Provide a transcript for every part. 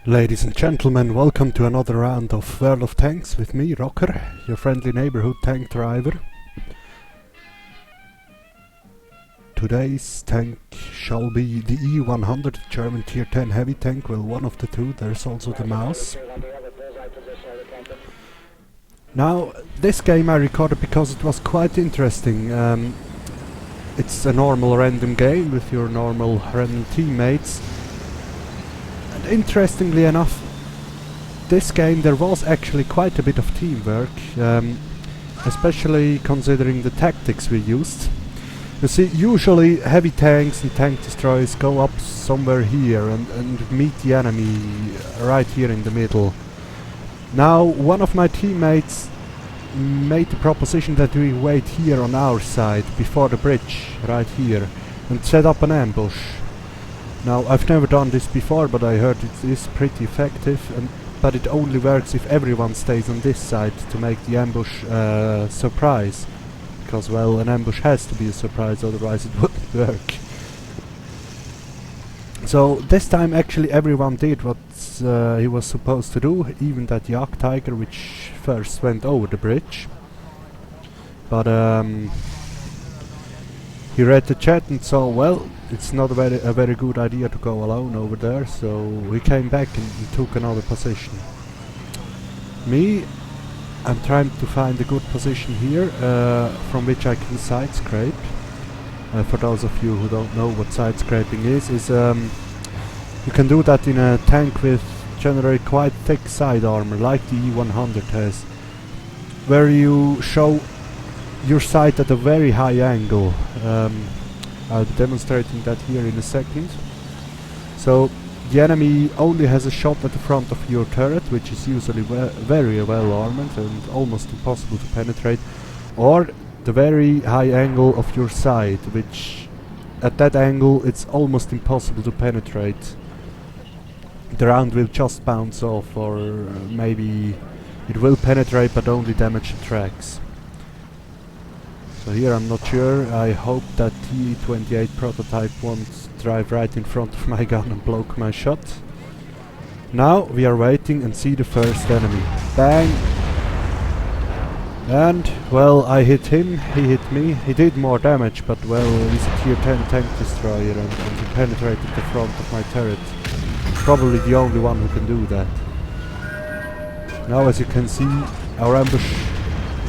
Ladies and gentlemen, welcome to another round of World of Tanks with me, Rocker, your friendly neighborhood tank driver. Today's tank shall be the E-100 German Tier 10 heavy tank, well, one of the two. There's also the mouse. Now, this game I recorded because it was quite interesting. It's a normal random game with your normal random teammates. And interestingly enough, this game there was actually quite a bit of teamwork, especially considering the tactics we used. You see, usually heavy tanks and tank destroyers go up somewhere here and meet the enemy right here in the middle. Now, one of my teammates made the proposition that we wait here on our side, before the bridge, right here, and set up an ambush. Now, I've never done this before, but I heard it is pretty effective, but it only works if everyone stays on this side to make the ambush surprise. Because, well, an ambush has to be a surprise, otherwise it wouldn't work. So, this time actually everyone did what he was supposed to do, even that Yak Tiger, which first went over the bridge. But he read the chat and saw, well, it's not a very good idea to go alone over there, so he came back and took another position. Me, I'm trying to find a good position here, from which I can side scrape. For those of you who don't know what side scraping is you can do that in a tank with generally quite thick side armor, like the E-100 has, where you show your sight at a very high angle. I'll be demonstrating that here in a second. So the enemy only has a shot at the front of your turret, which is usually very well armored and almost impossible to penetrate, or the very high angle of your sight, which at that angle it's almost impossible to penetrate. The round will just bounce off, or maybe it will penetrate but only damage the tracks. So here I'm not sure. I hope that T-28 prototype won't drive right in front of my gun and block my shot. Now we are waiting and see the first enemy. Bang! And, well, I hit him, he hit me. He did more damage, but, well, he's a tier 10 tank destroyer and he penetrated the front of my turret. Probably the only one who can do that. Now, as you can see, our ambush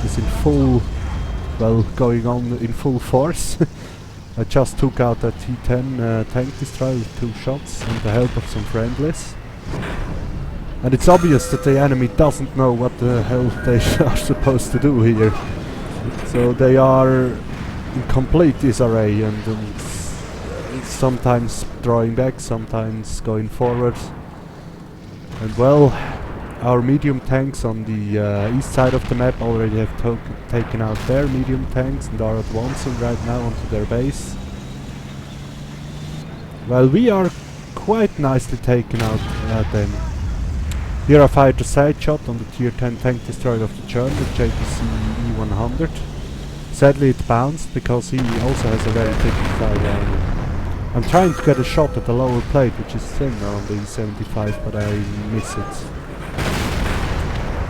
is in full, well, going on in full force. I just took out a T10 tank destroyer with 2 shots and the help of some friendlies. And it's obvious that the enemy doesn't know what the hell they are supposed to do here. So they are in complete disarray and sometimes drawing back, sometimes going forward. And, well, our medium tanks on the east side of the map already have taken out their medium tanks and are advancing right now onto their base. Well, we are quite nicely taken out at them. Here I fired a side shot on the tier 10 tank destroyer of the German, the JPC E-100. Sadly it bounced because he also has a very thick side armor. I'm trying to get a shot at the lower plate, which is thinner on the E-75, but I miss it.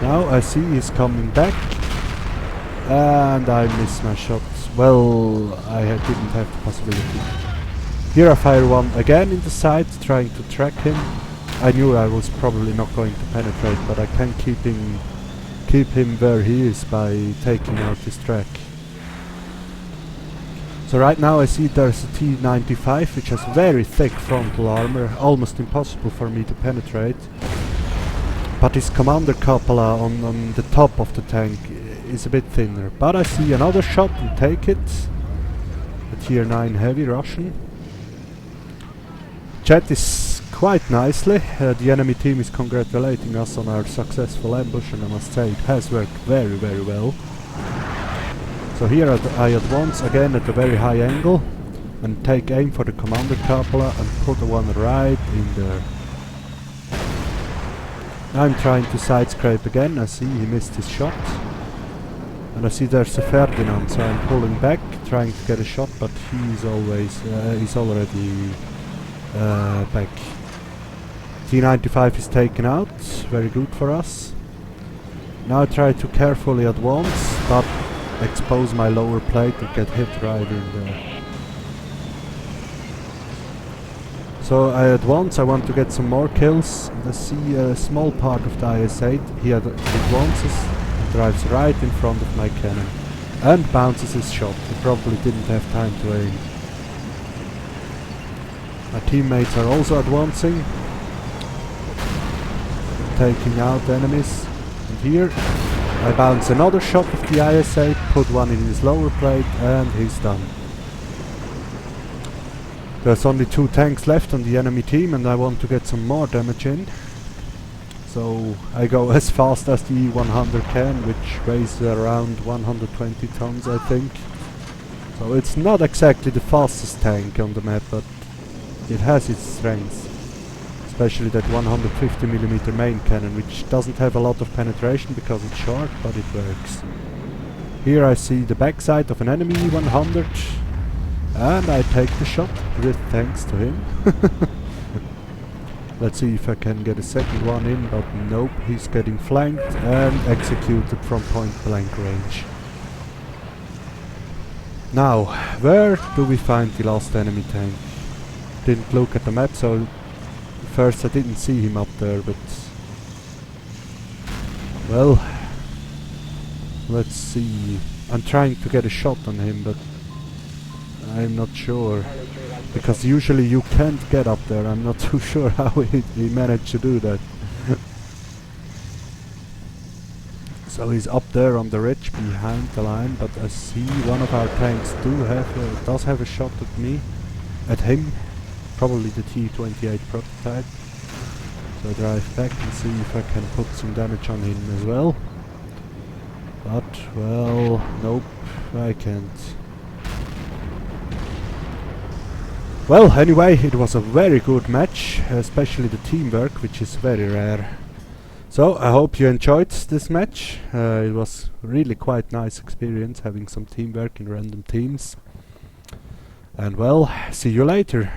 Now I see he's coming back, and I miss my shot. Well, I didn't have the possibility. Here I fire one again in the side, trying to track him. I knew I was probably not going to penetrate, but I can keep him where he is by taking out his track. So right now I see there's a T-95, which has very thick frontal armor, almost impossible for me to penetrate. But his commander cupola on the top of the tank is a bit thinner. But I see another shot and take it. A tier 9 heavy Russian. Chat is quite nicely. The enemy team is congratulating us on our successful ambush, and I must say it has worked very well. So here I advance again at a very high angle and take aim for the commander cupola and put the one right in there. I'm trying to side scrape again. I see he missed his shot. And I see there's a Ferdinand, so I'm pulling back, trying to get a shot, but he's already back. T-95 is taken out, very good for us. Now I try to carefully advance, but expose my lower plate and get hit right in there. So I advance, I want to get some more kills, and I see a small part of the IS-8. He advances and drives right in front of my cannon and bounces his shot. He probably didn't have time to aim. My teammates are also advancing, taking out enemies. And here I bounce another shot of the IS-8, put one in his lower plate, and he's done. There's only 2 tanks left on the enemy team, and I want to get some more damage in. So I go as fast as the E-100 can, which weighs around 120 tons, I think. So it's not exactly the fastest tank on the map, but it has its strengths. Especially that 150mm main cannon, which doesn't have a lot of penetration because it's short, but it works. Here I see the backside of an enemy E-100, and I take the shot with thanks to him. Let's see if I can get a second one in, but nope, he's getting flanked and executed from point blank range. Now, where do we find the last enemy tank? Didn't look at the map, so first I didn't see him up there, but well, let's see. I'm trying to get a shot on him, but I'm not sure, because usually you can't get up there. I'm not too sure how he managed to do that. So he's up there on the ridge behind the line, but I see one of our tanks does have a shot at me, at him, probably the T-28 prototype. So I drive back and see if I can put some damage on him as well. But, well, nope, I can't. Well, anyway, it was a very good match, especially the teamwork, which is very rare. So, I hope you enjoyed this match. It was really quite nice experience having some teamwork in random teams. And well, see you later.